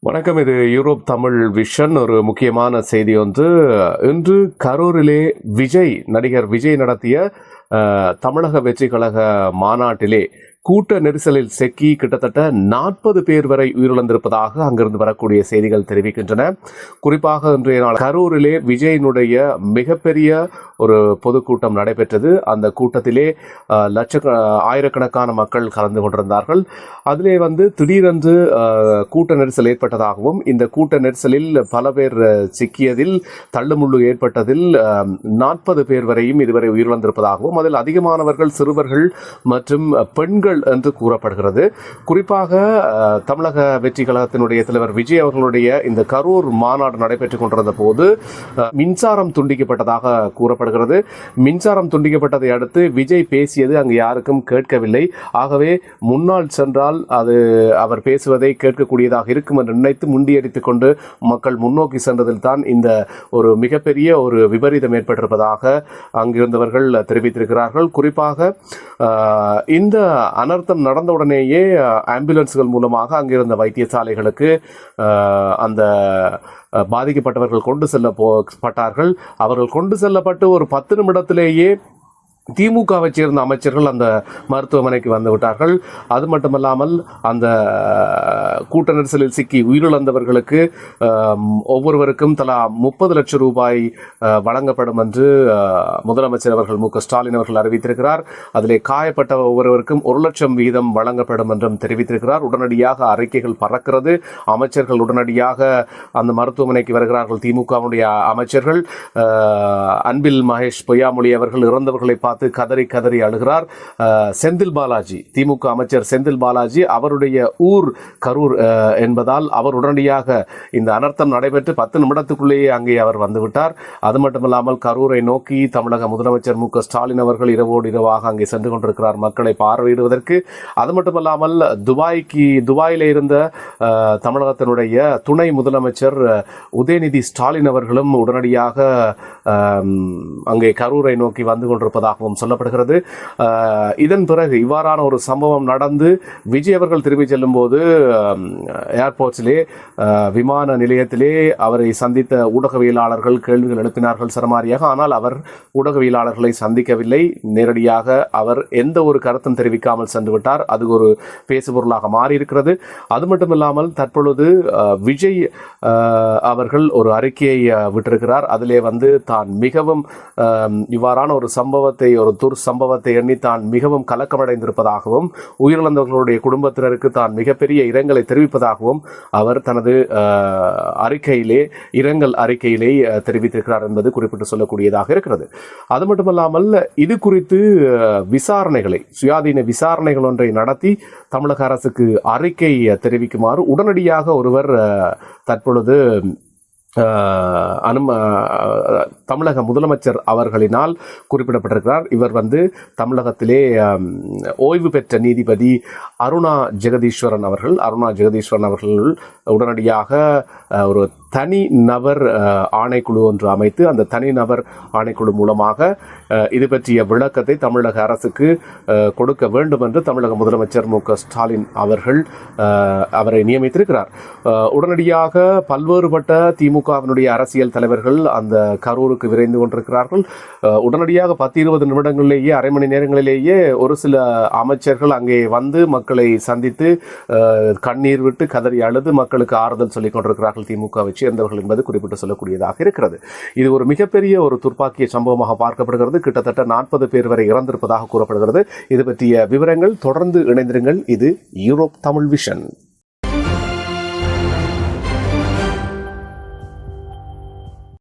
வணக்கம். இது Europe Tamil vision. ஒரு முக்கியமான செய்தி ஒன்று. இன்று கரூரிலே நடிகர் விஜய் நடத்திய தமிழக வெற்றி கழக மாநாட்டிலே கூட்ட நெரிசலில் சிக்கி கிட்டத்தட்ட 40 பேர் வரை உயிரிழந்திருப்பதாக அங்கிருந்து வரக்கூடிய செய்திகள் தெரிவிக்கின்றன. குறிப்பாக இன்றைய நாள் கரூரிலே விஜயினுடைய மிகப்பெரிய ஒரு பொதுக்கூட்டம் நடைபெற்றது. அந்த கூட்டத்திலே ஆயிரக்கணக்கான மக்கள் கலந்து கொண்டிருந்தார்கள். அதிலே திடீரென்று கூட்ட நெரிசல் ஏற்பட்டதாகவும், இந்த கூட்ட நெரிசலில் பல பேர் சிக்கியதில், தள்ளுமுள்ளு ஏற்பட்டதில் 40 பேர் வரையும் இதுவரை உயிரிழந்திருப்பதாகவும், அதில் அதிகமானவர்கள் சிறுவர்கள் மற்றும் பெண்கள் என்று கூறப்படுகிறது. குறிப்பாக தமிழக வெற்றி கழகத்தினுடைய தலைவர் விஜய் அவர்களுடைய இந்த கரூர் மாநாடு நடைபெற்றுக் கொண்டிருந்த போது மின்சாரம் துண்டிக்கப்பட்டதாக கூறப்படுகிறது. மின்சாரம் துண்டிக்கப்பட்டதை அடுத்து விஜய் பேசியது அங்கு யாருக்கும் கேட்கவில்லை. ஆகவே முன்னால் சென்றால் அது அவர் பேசுவதை கேட்கக்கூடியதாக இருக்கும் என்று நினைத்து முண்டியடித்துக் கொண்டு மக்கள் முன்னோக்கி சென்றதில் தான் இந்த ஒரு மிகப்பெரிய ஒரு விபரீதம் ஏற்பட்டிருப்பதாக அங்கிருந்தவர்கள் தெரிவித்திருக்கிறார்கள். குறிப்பாக இந்த அனர்த்தம் நடந்தவுடனேயே ஆம்புலன்ஸ்கள் மூலமாக அங்கிருந்த வைத்தியசாலைகளுக்கு அந்த பாதிக்கப்பட்டவர்கள் கொண்டு செல்லப்பட்டார்கள். அவர்கள் கொண்டு செல்லப்பட்டு ஒரு 10 நிமிடத்திலேயே திமுகவை சேர்ந்த அமைச்சர்கள் அந்த மருத்துவமனைக்கு வந்து விட்டார்கள். அது மட்டுமல்லாமல் அந்த கூட்ட நெரிசலில் சிக்கி உயிரிழந்தவர்களுக்கு ஒவ்வொருவருக்கும் தலா 30 லட்சம் ரூபாய் வழங்கப்படும் என்று முதலமைச்சர் அவர்கள் மு க ஸ்டாலின் அவர்கள் அறிவித்திருக்கிறார். அதிலே காயப்பட்ட ஒவ்வொருவருக்கும் 1 லட்சம் வீதம் வழங்கப்படும் என்றும் தெரிவித்திருக்கிறார். உடனடியாக அறிக்கைகள் பறக்கிறது. அமைச்சர்கள் உடனடியாக அந்த மருத்துவமனைக்கு வருகிறார்கள். திமுகவுடைய அமைச்சர்கள் அன்பில் மகேஷ் பொய்யாமொழி அவர்கள் இறந்தவர்களை பார்த்து கதறி அழுகிறார். செந்தில் பாலாஜி, திமுக அமைச்சர் செந்தில் பாலாஜி, அவருடைய ஊர் கரூர் என்பதால் அவர் உடனடியாக இந்த அனர்த்தம் நடைபெற்று 10 நிமிடத்துக்குள்ளேயே அங்கே அவர் வந்துவிட்டார். அது மட்டுமல்லாமல் கரூரை நோக்கி தமிழக முதலமைச்சர் மு க ஸ்டாலின் அவர்கள் இரவோடு இரவாக அங்கே சென்று கொண்டிருக்கிறார் மக்களை பார்வையிடுவதற்கு. அது மட்டுமல்லாமல் துபாயில இருந்த தமிழகத்தினுடைய துணை முதலமைச்சர் உதயநிதி ஸ்டாலின் அவர்களும் உடனடியாக அங்கே கரூரை நோக்கி வந்து கொண்டிருப்பதாகவும் சொல்லப்படுகிறது. இதன் பிறகு இவ்வாறான ஒரு சம்பவம் நடந்து விஜய் அவர்கள் திரும்பி செல்லும் போது ஏர்போர்ட்ஸிலே விமான நிலையத்திலே அவரை சந்தித்த ஊடகவியலாளர்கள் கேள்விகள் எழுப்பினார்கள் சரமாரியாக. ஆனால் அவர் ஊடகவியலாளர்களை சந்திக்கவில்லை. நேரடியாக அவர் எந்த ஒரு கருத்தும் தெரிவிக்காமல் சென்று விட்டார். அது ஒரு பேசுபொருளாக மாறியிருக்கிறது. அது மட்டுமில்லாமல் தற்பொழுது விஜய் அவர்கள் ஒரு அறிக்கையை விட்டிருக்கிறார். அதிலே தான் மிகவும் இவ்வாறான ஒரு சம்பவத்தை எண்ணி தான் மிகவும் கலக்கமடைந்திருப்பதாகவும், உயிரிழந்தவர்களுடைய குடும்பத்தினருக்கு தான் மிகப்பெரிய இரங்கலை தெரிவிப்பதாகவும் அவர் தனது இரங்கல் அறிக்கையிலே தெரிவித்திருக்கிறார் என்பது குறிப்பிட்டு சொல்லக்கூடியதாக இருக்கிறது. அது மட்டுமல்லாமல் இது குறித்து சுயாதீன விசாரணைகள் ஒன்றை நடத்தி தமிழக அரசுக்கு அறிக்கை தெரிவிக்குமாறு உடனடியாக ஒருவர் தற்பொழுது தமிழக முதலமைச்சர் அவர்களினால் குறிப்பிடப்பட்டிருக்கிறார். இவர் தமிழகத்திலே ஓய்வு பெற்ற நீதிபதி அருணா ஜெகதீஸ்வரன் அவர்கள் உடனடியாக ஒரு தனி நபர் ஆணைக்குழு ஒன்று அமைத்து அந்த தனி நபர் ஆணைக்குழு மூலமாக இது பற்றிய விளக்கத்தை தமிழக அரசுக்கு கொடுக்க வேண்டும் என்று தமிழக முதலமைச்சர் மு க ஸ்டாலின் அவர்கள் அவரை நியமித்திருக்கிறார். உடனடியாக பல்வேறுபட்ட திமுகவினுடைய அரசியல் தலைவர்கள் அந்த கரூருக்கு விரைந்து கொண்டிருக்கிறார்கள். உடனடியாக 10-20 நிமிடங்களிலேயே, அரை மணி நேரங்களிலேயே ஒரு சில அமைச்சர்கள் அங்கே வந்து மக்களை சந்தித்து கண்ணீர் விட்டு கதறி அழுது மக்களுக்கு ஆறுதல் சொல்லிக் கொண்டிருக்கிறார்கள் திமுகவை சேர்ந்தவர்கள் என்பது குறிப்பிட்டு சொல்லக்கூடியதாக இருக்கிறது. இது ஒரு மிகப்பெரிய ஒரு துர்ப்பாக்கிய சம்பவமாக பார்க்கப்படுகிறது. கிட்டத்தட்ட 40 பேர் வரை இறந்திருப்பதாக கூறப்படுகிறது. இது பற்றிய விவரங்கள் தொடர்ந்து இணைந்திருங்கள். இது யூரோப் தமிழ் விஷன்.